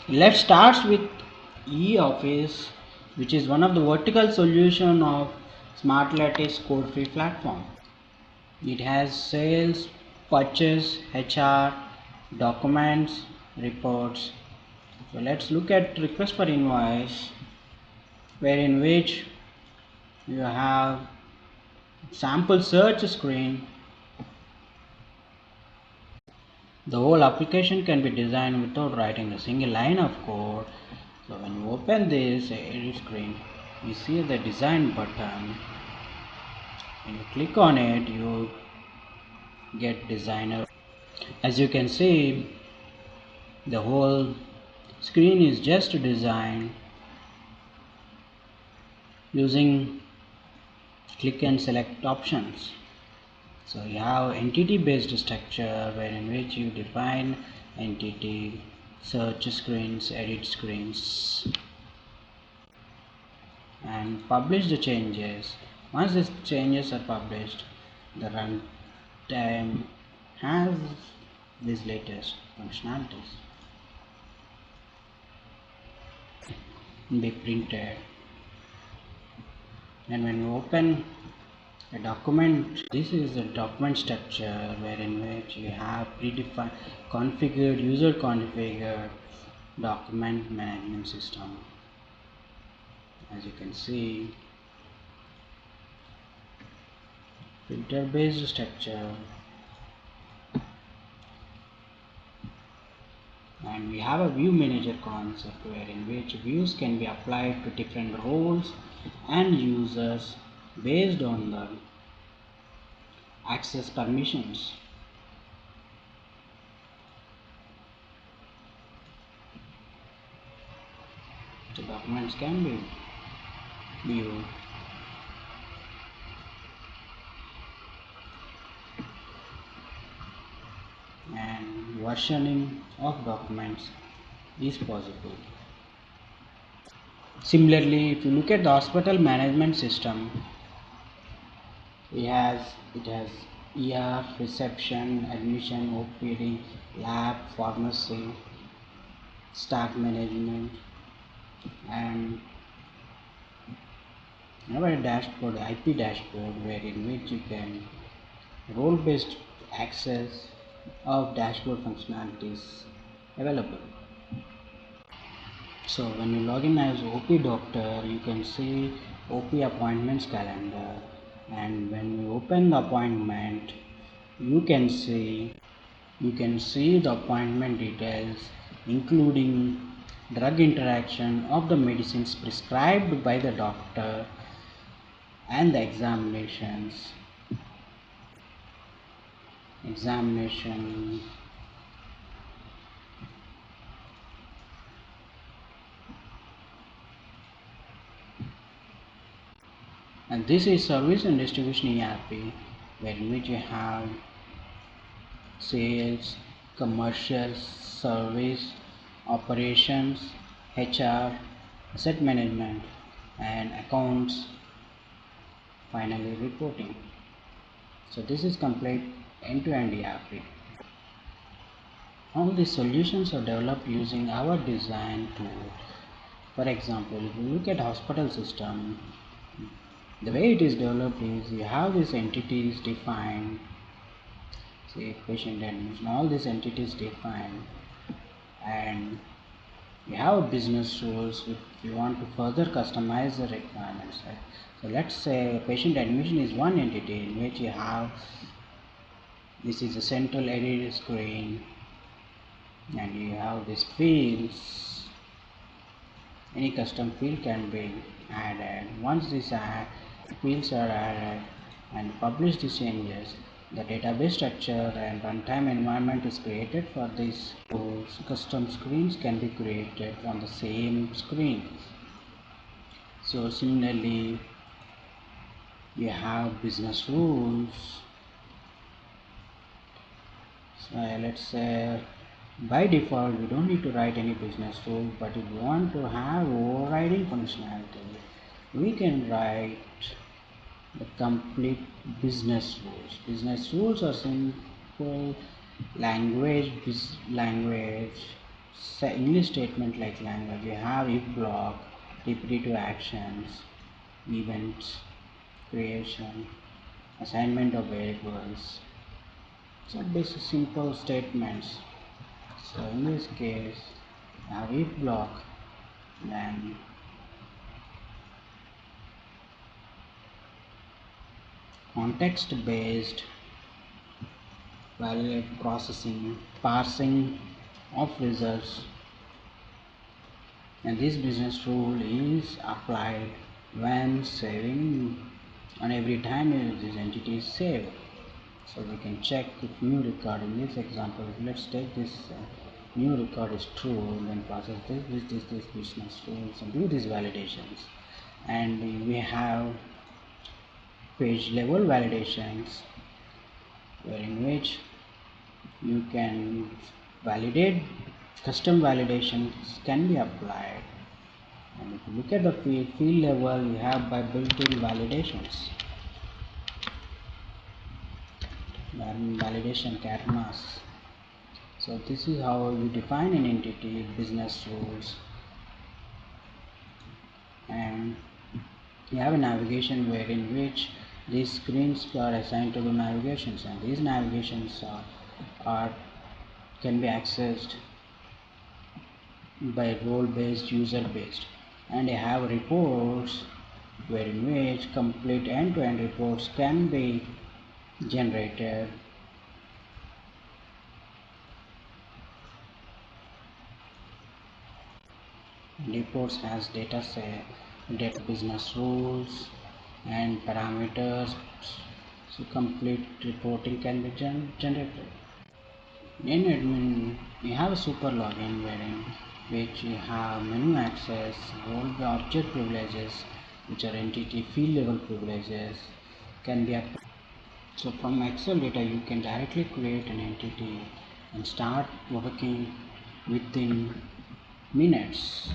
Let's start with e-office, which is one of the vertical solution of SmartLattice code-free platform. It has sales, purchase, HR, documents, reports. So let's look at request for invoice, where in which you have sample search screen. The whole application can be designed without writing a single line of code. So when you open this edit screen, you see the design button. When you click on it, you get designer. As you can see, the whole screen is just designed using click and select options. So you have entity based structure, where in which you define entity, search screens, edit screens, and publish the changes. Once the changes are published, the runtime has these latest functionalities be printed. And when you open a document, this is a document structure, wherein which you have predefined configured user configured document management system. As you can see, filter based structure, and we have a view manager concept, wherein which views can be applied to different roles and users based on the access permissions. The documents can be viewed, and versioning of documents is possible. Similarly, if you look at the hospital management system, it has ER, reception, admission, OPD, lab, pharmacy, staff management, and a dashboard, IP dashboard, where in which you can role based access of dashboard functionalities available. So when you log in as OP doctor, you can see OP appointments calendar, and when you open the appointment, you can see the appointment details, including drug interaction of the medicines prescribed by the doctor and the examination. And this is service and distribution ERP, where in which you have sales, commercial, service, operations, HR, asset management, and accounts, finally reporting. So this is complete end-to-end ERP. All these solutions are developed using our design tool. For example, if you look at hospital system, the way it is developed is you have these entities defined, say patient admission, all these entities defined, and you have business rules if you want to further customize the requirements, right? So let's say patient admission is one entity in which you have, this is a central edit screen, and you have these fields. Any custom field can be added. Once these fields are added and publish the changes, the database structure and runtime environment is created for these tools. Custom screens can be created on the same screen. So similarly, we have business rules. So let's say by default we don't need to write any business rules, but if we want to have overriding functionality, we can write the complete business rules. Business rules are simple language, English statement like language, you have if block, repetitive actions, events, creation, assignment of variables. So this is simple statements. So in this case, I have if block, then context based value processing, parsing of results, and this business rule is applied when saving on every time this entity is saved. So we can check if new record in this example. Let's take this new record is true, then process this business rules and do these validations. And we have page level validations, where in which you can validate, custom validations can be applied. And if you look at the field level, you have by built-in validations, validation karmas. So this is how you define an entity, business rules, and you have a navigation where in which these screens are assigned to the navigations, and these navigations are can be accessed by role based, user based. And you have reports where in which complete end-to-end reports can be generated. Reports has data set, data business rules and parameters, so complete reporting can be generated. In admin, you have a super login wherein which you have menu access, all the object privileges, which are entity field level privileges, can be applied. So from Excel data, you can directly create an entity and start working within minutes.